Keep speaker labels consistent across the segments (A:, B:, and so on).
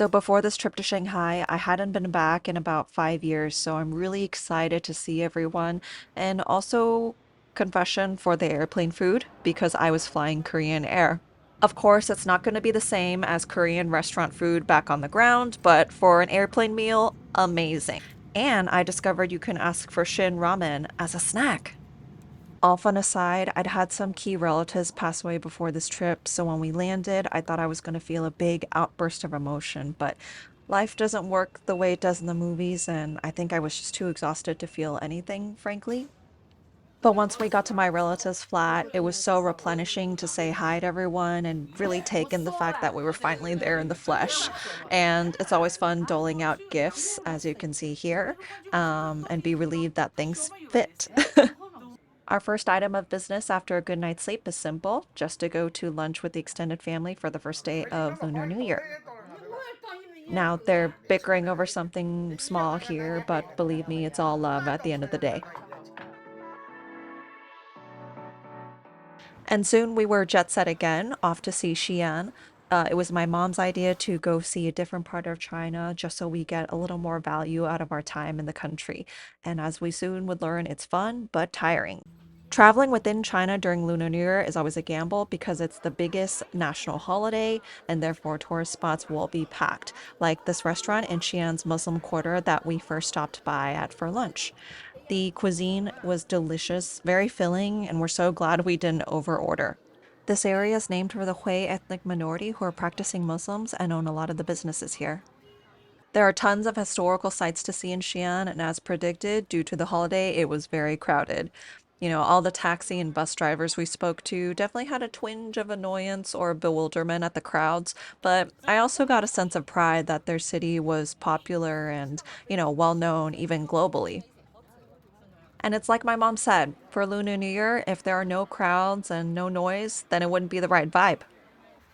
A: So before this trip to Shanghai, I hadn't been back in about 5 years, so I'm really excited to see everyone. And also, confession for the airplane food because I was flying Korean Air. Of course, it's not going to be the same as Korean restaurant food back on the ground, but for an airplane meal, amazing. And I discovered you can ask for shin ramen as a snack. All fun aside, I'd had some key relatives pass away before this trip, so when we landed, I thought I was going to feel a big outburst of emotion, but life doesn't work the way it does in the movies, and I think I was just too exhausted to feel anything, frankly. But once we got to my relative's flat, it was so replenishing to say hi to everyone and really take in the fact that we were finally there in the flesh. And it's always fun doling out gifts, as you can see here, and be relieved that things fit. Our first item of business after a good night's sleep is simple, just to go to lunch with the extended family for the first day of Lunar New Year. Now, they're bickering over something small here, but believe me, it's all love at the end of the day. And soon we were jet set again, off to see Xi'an. It was my mom's idea to go see a different part of China just so we get a little more value out of our time in the country. And as we soon would learn, it's fun but tiring. Traveling within China during Lunar New Year is always a gamble because it's the biggest national holiday and therefore tourist spots will be packed, like this restaurant in Xi'an's Muslim quarter that we first stopped by at for lunch. The cuisine was delicious, very filling, and we're so glad we didn't overorder. This area is named for the Hui ethnic minority who are practicing Muslims and own a lot of the businesses here. There are tons of historical sites to see in Xi'an, and as predicted, due to the holiday, it was very crowded. All the taxi and bus drivers we spoke to definitely had a twinge of annoyance or bewilderment at the crowds, but I also got a sense of pride that their city was popular and, well known even globally. And it's like my mom said, for Lunar New Year, if there are no crowds and no noise, then it wouldn't be the right vibe.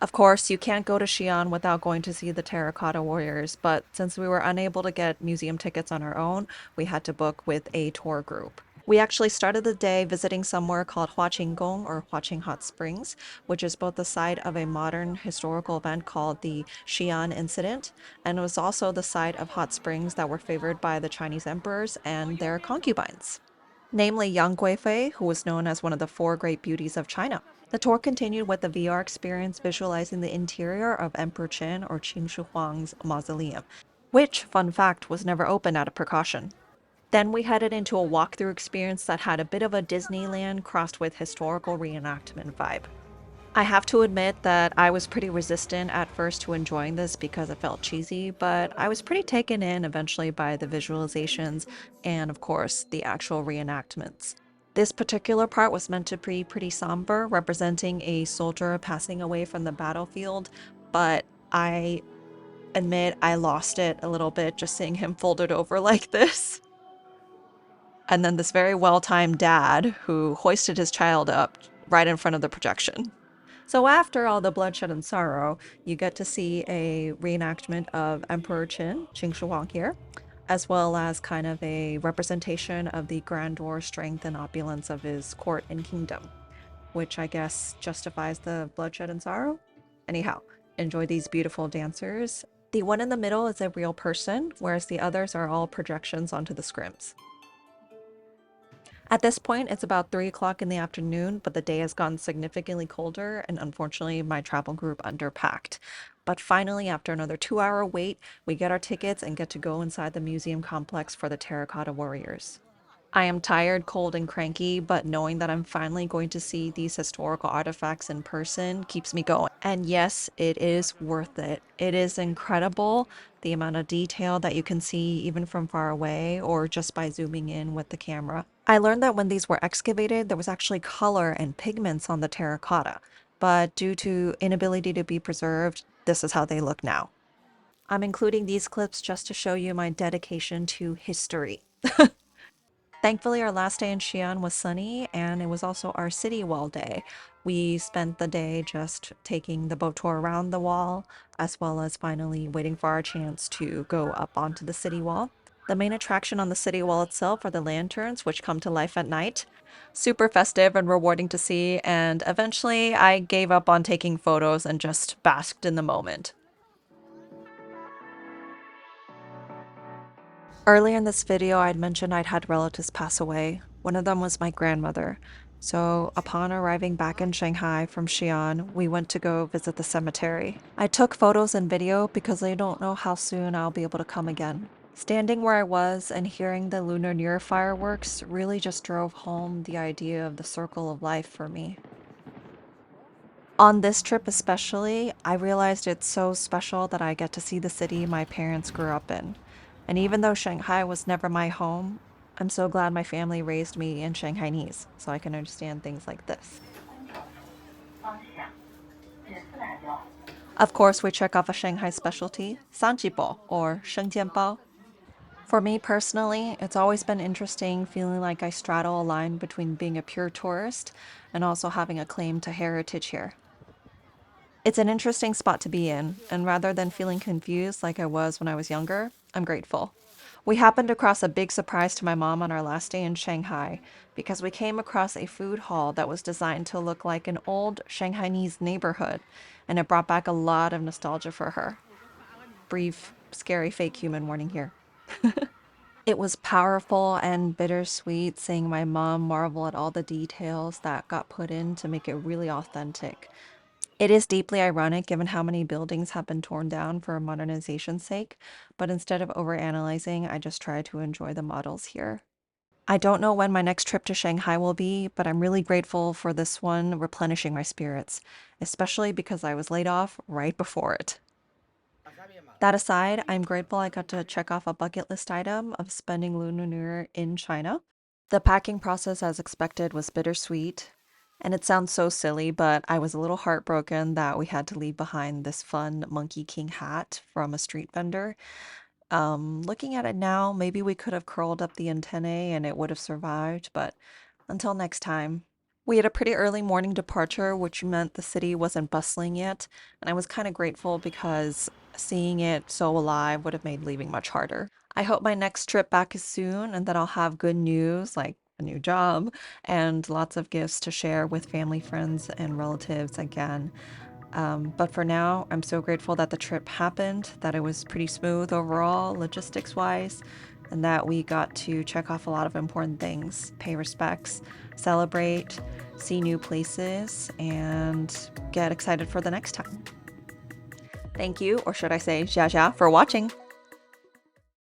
A: Of course, you can't go to Xi'an without going to see the Terracotta Warriors, but since we were unable to get museum tickets on our own, we had to book with a tour group. We actually started the day visiting somewhere called Huaqinggong or Huaqing Hot Springs, which is both the site of a modern historical event called the Xi'an Incident, and it was also the site of hot springs that were favored by the Chinese emperors and their concubines, namely Yang Guifei, who was known as one of the four great beauties of China. The tour continued with a VR experience visualizing the interior of Emperor Qin or Qin Shi Huang's mausoleum, which, fun fact, was never opened out of precaution. Then we headed into a walkthrough experience that had a bit of a Disneyland crossed with historical reenactment vibe. I have to admit that I was pretty resistant at first to enjoying this because it felt cheesy, but I was pretty taken in eventually by the visualizations and, of course, the actual reenactments. This particular part was meant to be pretty somber, representing a soldier passing away from the battlefield, but I admit I lost it a little bit just seeing him folded over like this. And then this very well timed dad who hoisted his child up right in front of the projection. So after all the bloodshed and sorrow, you get to see a reenactment of Emperor Qin Shi Huang here, as well as kind of a representation of the grandeur, strength, and opulence of his court and kingdom, which I guess justifies the bloodshed and sorrow. Anyhow, enjoy these beautiful dancers. The one in the middle is a real person, whereas the others are all projections onto the scrims. At this point, it's about 3 o'clock in the afternoon, but the day has gotten significantly colder, and unfortunately, my travel group underpacked. But finally, after another 2-hour wait, we get our tickets and get to go inside the museum complex for the Terracotta Warriors. I am tired, cold, and cranky, but knowing that I'm finally going to see these historical artifacts in person keeps me going. And yes, it is worth it. It is incredible the amount of detail that you can see even from far away or just by zooming in with the camera. I learned that when these were excavated, there was actually color and pigments on the terracotta, but due to inability to be preserved, this is how they look now. I'm including these clips just to show you my dedication to history. Thankfully, our last day in Xi'an was sunny, and it was also our city wall day. We spent the day just taking the boat tour around the wall, as well as finally waiting for our chance to go up onto the city wall. The main attraction on the city wall itself are the lanterns, which come to life at night. Super festive and rewarding to see, and eventually I gave up on taking photos and just basked in the moment. Earlier in this video, I'd mentioned I'd had relatives pass away. One of them was my grandmother. So, upon arriving back in Shanghai from Xi'an, we went to go visit the cemetery. I took photos and video because I don't know how soon I'll be able to come again. Standing where I was and hearing the Lunar New Year fireworks really just drove home the idea of the circle of life for me. On this trip especially, I realized it's so special that I get to see the city my parents grew up in. And even though Shanghai was never my home, I'm so glad my family raised me in Shanghainese so I can understand things like this. Of course, we check off a Shanghai specialty, sanjibo or shengjianbao. For me personally, it's always been interesting feeling like I straddle a line between being a pure tourist and also having a claim to heritage here. It's an interesting spot to be in, and rather than feeling confused like I was when I was younger, I'm grateful. We happened across a big surprise to my mom on our last day in Shanghai because we came across a food hall that was designed to look like an old Shanghainese neighborhood, and it brought back a lot of nostalgia for her. Brief, scary fake human warning here. It was powerful and bittersweet seeing my mom marvel at all the details that got put in to make it really authentic. It is deeply ironic given how many buildings have been torn down for modernization's sake, but instead of overanalyzing, I just try to enjoy the models here. I don't know when my next trip to Shanghai will be, but I'm really grateful for this one replenishing my spirits, especially because I was laid off right before it. That aside, I'm grateful I got to check off a bucket list item of spending Lunar New Year in China. The packing process, as expected, was bittersweet. And it sounds so silly, but I was a little heartbroken that we had to leave behind this fun Monkey King hat from a street vendor. Looking at it now, maybe we could have curled up the antennae and it would have survived, but until next time. We had a pretty early morning departure, which meant the city wasn't bustling yet, and I was kind of grateful because seeing it so alive would have made leaving much harder. I hope my next trip back is soon and that I'll have good news like a new job and lots of gifts to share with family, friends, and relatives again. But for now, I'm so grateful that the trip happened, that it was pretty smooth overall, logistics wise, and that we got to check off a lot of important things, pay respects, celebrate, see new places, and get excited for the next time. Thank you, or should I say, xia xia, for watching.